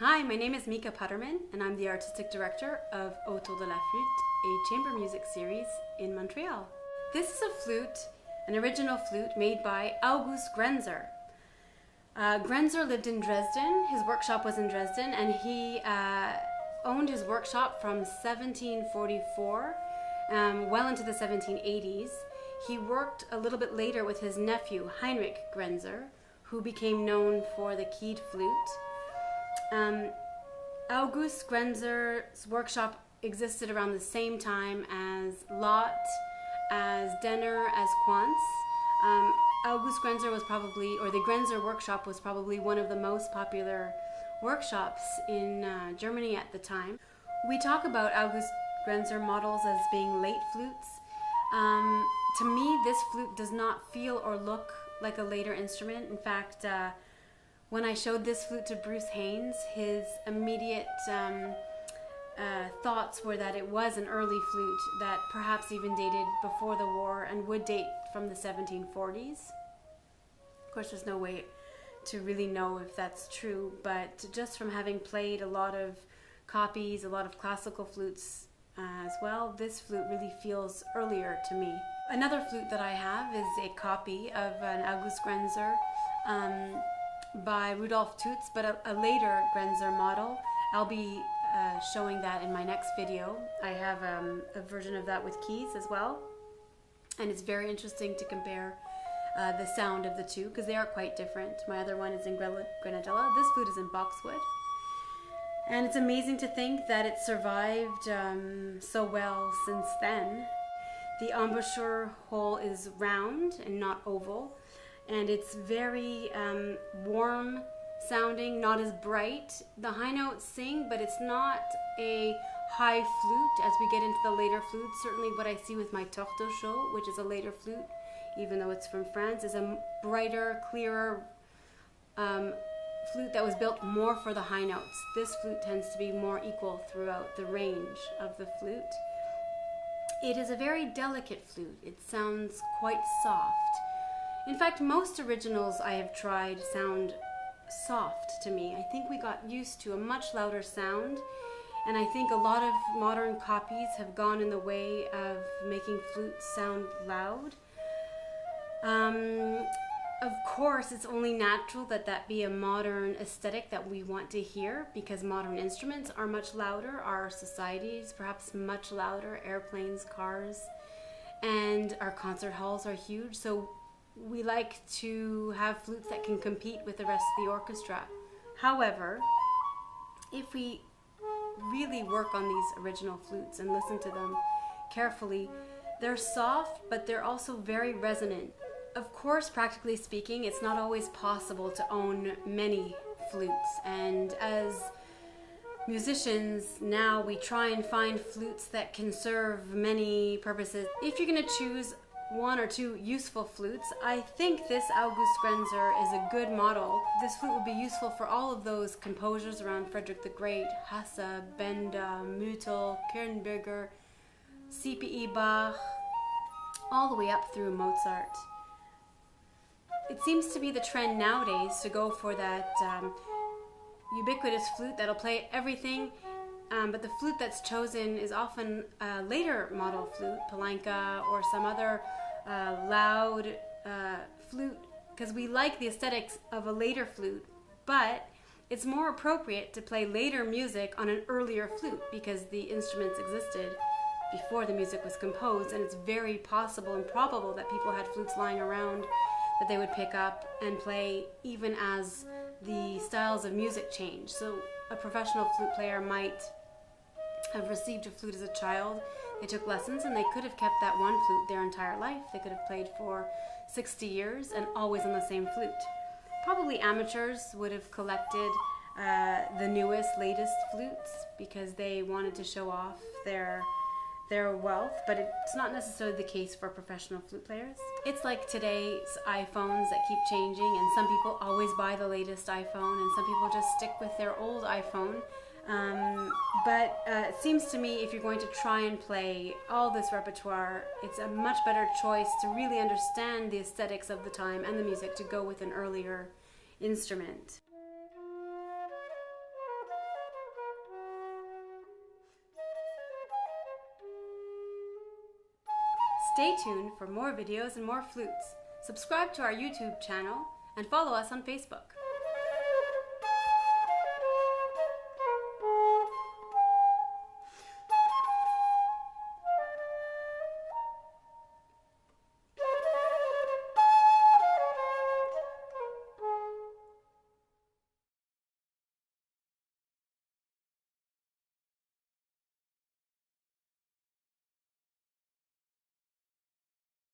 Hi, my name is Mika Putterman, and I'm the artistic director of Autour de la Flute, a chamber music series in Montreal. This is a flute, an original flute made by August Grenser. Grenser lived in Dresden. His workshop was in Dresden, and he owned his workshop from 1744 well into the 1780s. He worked a little bit later with his nephew, Heinrich Grenser, who became known for the keyed flute. August Grenser's workshop existed around the same time as Lot, as Denner, as Quantz. August Grenser was probably, or the Grenser workshop was probably one of the most popular workshops in Germany at the time. We talk about August Grenser models as being late flutes. To me, this flute does not feel or look like a later instrument. In fact, when I showed this flute to Bruce Haynes, his immediate thoughts were that it was an early flute that perhaps even dated before the war and would date from the 1740s. Of course, there's no way to really know if that's true, but just from having played a lot of copies, a lot of classical flutes as well, this flute really feels earlier to me. Another flute that I have is a copy of an August Grenser by Rudolf Toots, but a later Grenser model. I'll be showing that in my next video. I have a version of that with keys as well, and it's very interesting to compare the sound of the two because they are quite different. My other one is in grenadilla. This flute is in boxwood, and it's amazing to think that it survived so well since then. The embouchure hole is round and not oval, and it's very warm sounding, not as bright. The high notes sing, but it's not a high flute as we get into the later flutes. Certainly what I see with my Tortocho, which is a later flute, even though it's from France, is a brighter, clearer flute that was built more for the high notes. This flute tends to be more equal throughout the range of the flute. It is a very delicate flute. It sounds quite soft. In fact, most originals I have tried sound soft to me. I think we got used to a much louder sound, and I think a lot of modern copies have gone in the way of making flutes sound loud. Of course, it's only natural that that be a modern aesthetic that we want to hear, because modern instruments are much louder, our society is perhaps much louder, airplanes, cars, and our concert halls are huge, so we like to have flutes that can compete with the rest of the orchestra. However, if we really work on these original flutes and listen to them carefully, they're soft, but they're also very resonant. Of course, practically speaking, it's not always possible to own many flutes, and as musicians now we try and find flutes that can serve many purposes. If you're going to choose one or two useful flutes, I think this August Grenser is a good model. This flute would be useful for all of those composers around Frederick the Great, Hasse, Benda, Müttel, Kirnberger, C.P.E. Bach, all the way up through Mozart. It seems to be the trend nowadays to go for that ubiquitous flute that'll play everything, but the flute that's chosen is often a later model flute, Palanka or some other loud flute, because we like the aesthetics of a later flute, but it's more appropriate to play later music on an earlier flute because the instruments existed before the music was composed, and it's very possible and probable that people had flutes lying around that they would pick up and play even as the styles of music change. So a professional flute player might have received a flute as a child, they took lessons, and they could have kept that one flute their entire life. They could have played for 60 years and always on the same flute. Probably amateurs would have collected the newest, latest flutes because they wanted to show off their wealth, but it's not necessarily the case for professional flute players. It's like today's iPhones that keep changing, and some people always buy the latest iPhone, and some people just stick with their old iPhone. But it seems to me if you're going to try and play all this repertoire, it's a much better choice to really understand the aesthetics of the time and the music to go with an earlier instrument. Stay tuned for more videos and more flutes. Subscribe to our YouTube channel and follow us on Facebook.